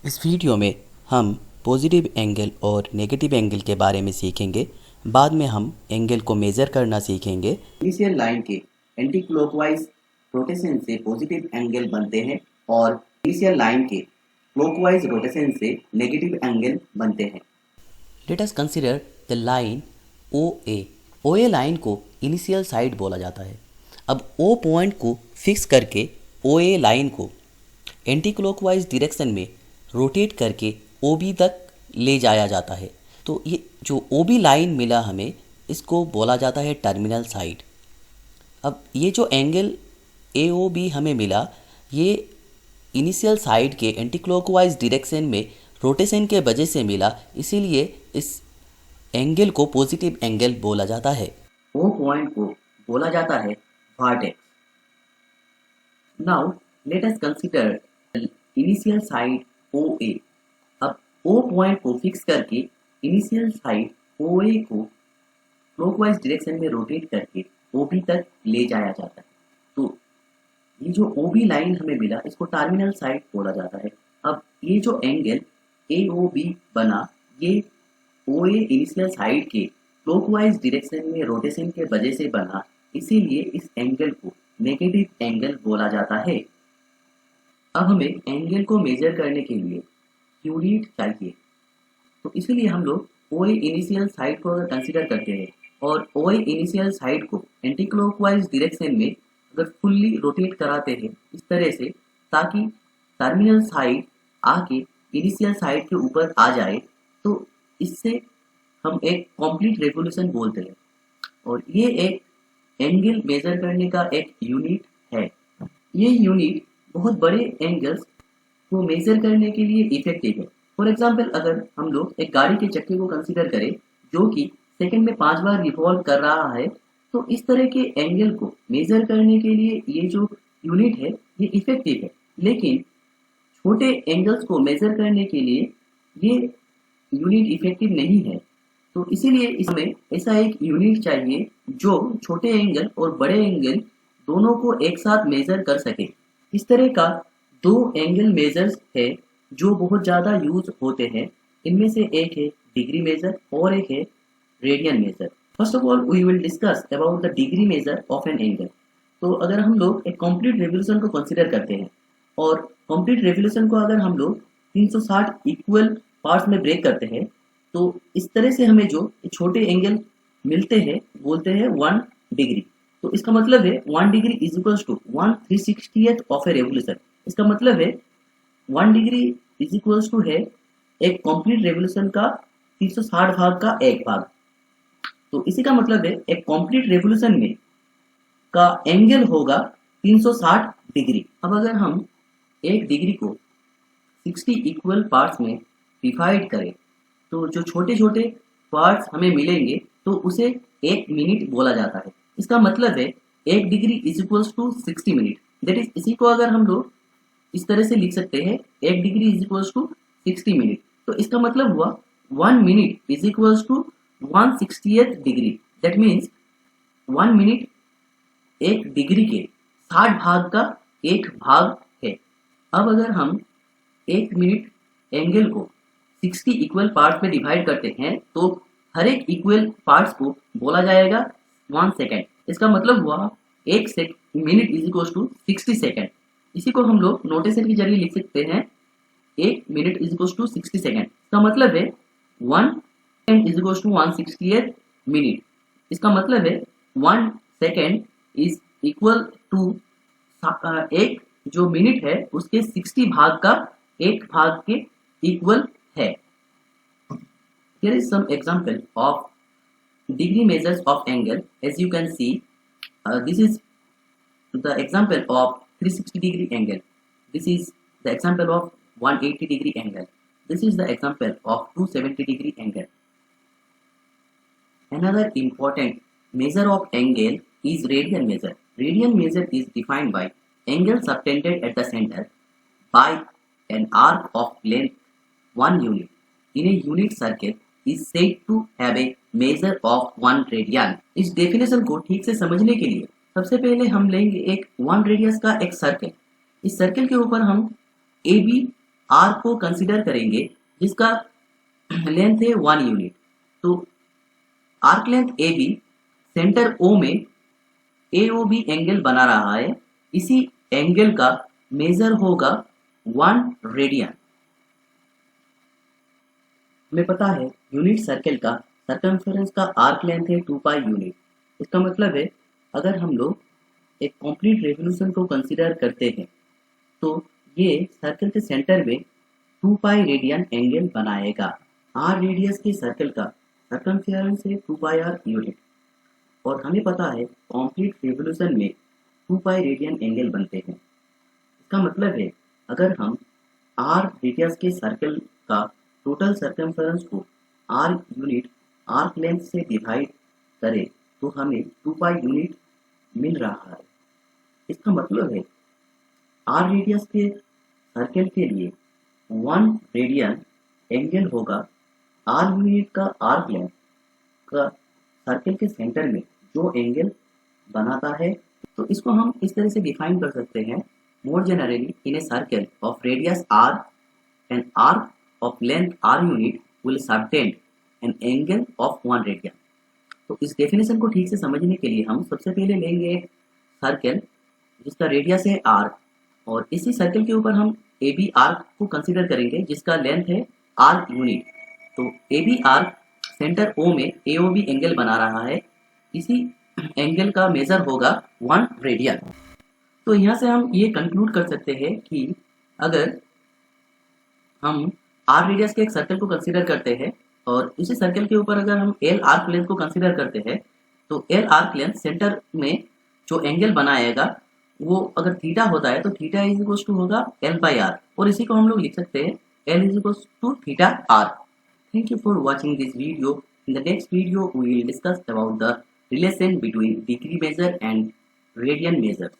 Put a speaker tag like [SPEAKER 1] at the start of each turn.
[SPEAKER 1] इस वीडियो में हम पॉजिटिव एंगल और नेगेटिव एंगल के बारे में सीखेंगे। बाद में हम एंगल को मेज़र करना सीखेंगे।
[SPEAKER 2] इनिशियल लाइन के एंटी क्लॉकवाइज रोटेशन से पॉजिटिव एंगल बनते हैं और इनिशियल लाइन के क्लॉकवाइज रोटेशन से नेगेटिव एंगल बनते हैं।
[SPEAKER 1] Let us consider the line O A. O A line को इनिशियल साइड बोला जाता है। अब ओ पॉइंट को फिक्स करके ओ ए लाइन को एंटी क्लॉकवाइज डायरेक्शन में रोटेट करके ओ बी तक ले जाया जाता है। तो ये जो ओ बी लाइन मिला हमें, इसको बोला जाता है टर्मिनल साइड। अब ये जो एंगल ए ओ बी हमें मिला, ये इनिशियल साइड के एंटी क्लॉकवाइज डायरेक्शन में रोटेशन के वजह से मिला, इसीलिए इस एंगल को पॉजिटिव एंगल बोला जाता है।
[SPEAKER 2] ओ पॉइंट को बोला जाता है vertex. Now let us consider initial side O A. अब ओ पॉइंट को फिक्स करके इनिशियल साइड ओ ए को क्लॉकवाइज डायरेक्शन में रोटेट करके ओ बी तक ले जाया जाता है। तो ये जो ओ बी लाइन हमें मिला, इसको टर्मिनल साइड बोला जाता है। अब ये जो एंगल ए ओ बी बना, ये ओ ए इनिशियल साइड के क्लॉकवाइज डायरेक्शन में रोटेशन के वजह से बना, इसीलिए इस एंगल को नेगेटिव एंगल बोला जाता है। अब हमें एंगल को मेजर करने के लिए यूनिट चाहिए, तो इसीलिए हम लोग ओ ए इनिशियल साइड को अगर कंसिडर करते हैं और ओ ए इनिशियल साइड को एंटी क्लॉकवाइज डायरेक्शन में अगर फुल्ली रोटेट कराते हैं इस तरह से, ताकि टर्मिनल साइड आके इनिशियल साइड के ऊपर आ जाए, तो इससे हम एक कंप्लीट रेवोल्यूशन बोलते हैं। और ये एक एंगल मेजर करने का एक यूनिट है। ये यूनिट बहुत बड़े एंगल्स को मेजर करने के लिए इफेक्टिव है। फॉर एग्जाम्पल, अगर हम लोग एक गाड़ी के चक्के को कंसीडर करें जो कि सेकंड में 5 बार रिवॉल्व कर रहा है, तो इस तरह के एंगल को मेजर करने के लिए ये जो यूनिट है ये इफेक्टिव है। लेकिन छोटे एंगल्स को मेजर करने के लिए ये यूनिट इफेक्टिव नहीं है। तो इसीलिए इसमें ऐसा एक यूनिट चाहिए जो छोटे एंगल और बड़े एंगल दोनों को एक साथ मेजर कर सके। इस तरह का 2 एंगल मेजर्स है जो बहुत ज़्यादा यूज होते हैं। इनमें से एक है डिग्री मेजर और एक है radian measure. First of all we will discuss about the degree measure of an angle. तो अगर हम लोग एक कंप्लीट रेवोल्यूशन को कंसीडर करते हैं और कंप्लीट रेवोल्यूशन को अगर हम लोग 360 इक्वल पार्ट्स में ब्रेक करते हैं, तो इस तरह से हमें जो छोटे एंगल मिलते हैं बोलते हैं 1 डिग्री। तो इसका मतलब है 1 degree is equals to 1/360th of a revolution. इसका मतलब है 1 डिग्री इज इक्वल्स टू है एक कंप्लीट रेवोल्यूशन का 360 भाग का एक भाग। तो इसी का मतलब है एक कंप्लीट रेवोल्यूशन में का एंगल होगा 360 डिग्री। अब अगर हम एक डिग्री को 60 इक्वल पार्ट्स में डिवाइड करें, तो जो छोटे छोटे पार्ट्स हमें मिलेंगे तो उसे 1 मिनट बोला जाता है। इसका मतलब है 1 degree is equals to 60 minute. That is, इसी को अगर हम लोग इस तरह से लिख सकते हैं 1 degree is equals to 60 minute. तो इसका मतलब हुआ 1 minute is equals to 1/60th degree. That means 1 minute एक डिग्री के 60 भाग का एक भाग है। अब अगर हम 1 मिनट एंगल को 60 इक्वल पार्ट्स में डिवाइड करते हैं, तो हर एक इक्वल पार्ट्स को बोला जाएगा 1 सेकेंड। इसका मतलब हुआ 1 minute is equal to 60 second. इसी को हम लोग नोटेशन के जरिए लिख सकते हैं 1 minute is equal to 60 second. इसका मतलब है 1 second is equal to 1/60th minute. इसका मतलब है 1 सेकेंड इज इक्वल टू एक जो मिनट है उसके 60 भाग का एक भाग के इक्वल है। Here is some example of degree measures of angle. As you can see, this is the example of 360 degree angle. This is the example of 180 degree angle. This is the example of 270 degree angle. Another important measure of angle is radian measure. Radian measure is defined by angle subtended at the center by an arc of length 1 unit in a unit circle is said to have a measure of 1 radian. इस definition को ठीक से समझने के लिए सबसे पहले हम लेंगे एक 1 रेडियस का एक सर्कल। इस सर्कल के ऊपर हम ए बी आर्क को कंसिडर करेंगे जिसका लेंथ है 1 यूनिट। तो arc length A B centre O में AOB एंगल बना रहा है, इसी एंगल का मेजर होगा 1 रेडियन। हमें पता है यूनिट सर्कल का सर्कमफेरेंस का आर्क लेंथ है 2 पाई यूनिट। इसका मतलब है अगर हम लोग एक कंप्लीट रेवोल्यूशन को कंसीडर करते हैं तो ये सर्कल के सेंटर में 2 पाई रेडियन एंगल बनाएगा। आर रेडियस के सर्कल का सर्कमफेरेंस है 2 पाई आर यूनिट और हमें पता है कंप्लीट रेवोल्यूशन में 2 पाई रेडियन एंगल बनते हैं। इसका मतलब है अगर हम आर रेडियस के सर्कल का टोटल सर्कमफेरेंस को आर यूनिट आर्क लेंथ से डिवाइड करें तो हमें 2 पाई यूनिट मिल रहा है। इसका मतलब है आर रेडियस के सर्कल के लिए 1 रेडियन एंगल होगा आर यूनिट का आर्क लेंथ का सर्कल के सेंटर में जो एंगल बनाता है। तो इसको हम इस तरह से डिफाइन कर सकते हैं, more generally in a circle of radius r and arc of length r unit will subtend an angle of 1 radian. तो इस डेफिनेशन को ठीक से समझने के लिए हम सबसे पहले लेंगे एक सर्कल जिसका रेडियस है r और इसी सर्कल के ऊपर हम AB आर्क को कंसीडर करेंगे जिसका लेंथ है r यूनिट। तो AB आर्क सेंटर O में AOB एंगल बना रहा है, इसी एंगल का मेजर होगा 1 रेडियन। तो यहाँ से हम ये कंक्लूड कर सकते हैं कि अगर हम आर रेडियस के एक सर्कल को कंसीडर करते हैं और उसी सर्कल के ऊपर अगर हम एल आर्क लेंथ को कंसीडर करते हैं तो एल आर्क लेंथ सेंटर में जो एंगल बनाएगा वो अगर थीटा होता है तो थीटा इज इक्वल टू होगा एल बाई आर और इसी को हम लोग लिख सकते हैं L is equal to theta R. Thank you for watching this video. In the next video we will discuss about the relation between degree measure and radian major.